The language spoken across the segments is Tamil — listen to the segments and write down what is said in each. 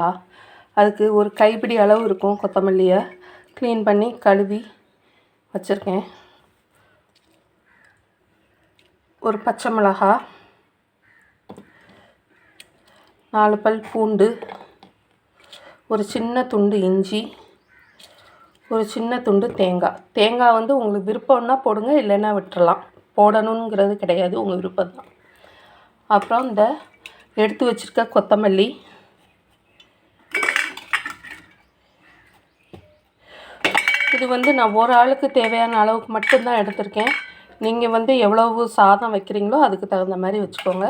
மிளகா, அதுக்கு ஒரு கைப்பிடி அளவு இருக்கும் கொத்தமல்லியை க்ளீன் பண்ணி கழுவி வச்சுருக்கேன். ஒரு பச்சை மிளகா, 4 பல் பூண்டு, ஒரு சின்ன துண்டு இஞ்சி, ஒரு சின்ன துண்டு தேங்காய். தேங்காய் வந்து உங்களுக்கு விருப்பம்னா போடுங்க, இல்லைன்னா விட்டுறலாம். போடணுங்கிறது கிடையாது, உங்கள் விருப்பம் தான். அப்புறம் இந்த எடுத்து வச்சுருக்க கொத்தமல்லி, இது வந்து நான் ஒரு ஆளுக்கு தேவையான அளவுக்கு மட்டும்தான் எடுத்திருக்கேன். நீங்கள் வந்து எவ்வளவு சாதம் வைக்கிறீங்களோ அதுக்கு தகுந்த மாதிரி வச்சுக்கோங்க.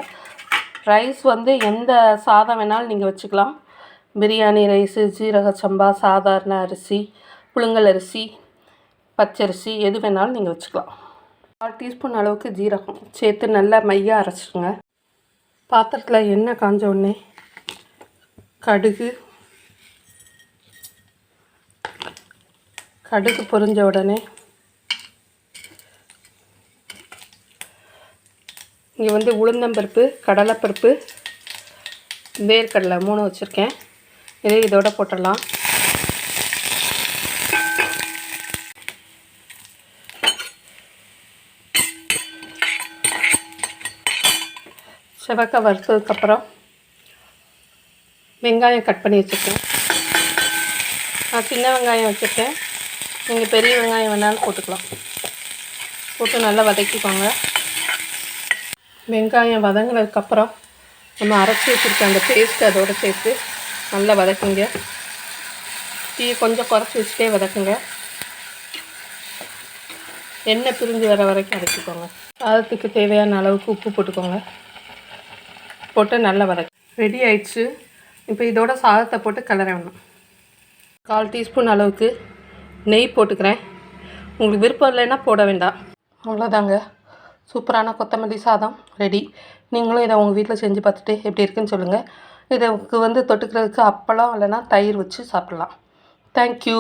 ரைஸ் வந்து எந்த சாதம் வேணாலும் நீங்கள் வச்சுக்கலாம். பிரியாணி ரைஸு, ஜீரக சம்பா, சாதாரண அரிசி, புழுங்கல் அரிசி, பச்சரிசி, எது வேணாலும் நீங்கள் வச்சுக்கலாம். 1/4 டீஸ்பூன் அளவுக்கு ஜீரகம் சேர்த்து நல்லா மையாக அரைச்சிடுங்க. பாத்திரத்தில் எண்ணெய் காஞ்ச உடனே கடுகு பொரிஞ்ச உடனே இங்கே வந்து உளுந்தம்பருப்பு, கடலைப்பருப்பு, வேர்க்கடலை 3 வச்சுருக்கேன். இதோட போட்டுடலாம். செவக்க வறுத்ததுக்கப்புறம் வெங்காயம் கட் பண்ணி வச்சுருக்கேன். நான் சின்ன வெங்காயம் வச்சுருக்கேன், நீங்கள் பெரிய வெங்காயம் வேணாலும் போட்டுக்கலாம். போட்டு நல்லா வதக்கிக்கோங்க. வெங்காயம் வதங்கினதுக்கப்புறம் நம்ம அரைச்சி வச்சுருக்க அந்த பேஸ்ட்டு அதோடு சேர்த்து நல்லா வதக்குங்க. டீ கொஞ்சம் குறைச்சி வச்சுட்டே வதக்குங்க. எண்ணெய் பிரிஞ்சு வர வரைக்கும் அரைச்சிக்கோங்க. சாதத்துக்கு தேவையான அளவுக்கு உப்பு போட்டுக்கோங்க. போட்டு நல்லா வதக்கு. ரெடி ஆயிடுச்சு. இப்போ இதோட சாதத்தை போட்டு கிளற வேணும். 1/4 டீஸ்பூன் அளவுக்கு நெய் போட்டுக்கிறேன். உங்களுக்கு விருப்பம் இல்லைன்னா போட வேண்டாம். அவ்வளோதாங்க, சூப்பரான கொத்தமல்லி சாதம் ரெடி. நீங்களும் இதை உங்கள் வீட்டில் செஞ்சு பார்த்துட்டு எப்படி இருக்குன்னு சொல்லுங்கள். இதுக்கு வந்து தொட்டுக்கிறதுக்கு அப்பளம் இல்லைன்னா தயிர் வச்சு சாப்பிட்லாம். தேங்க்யூ.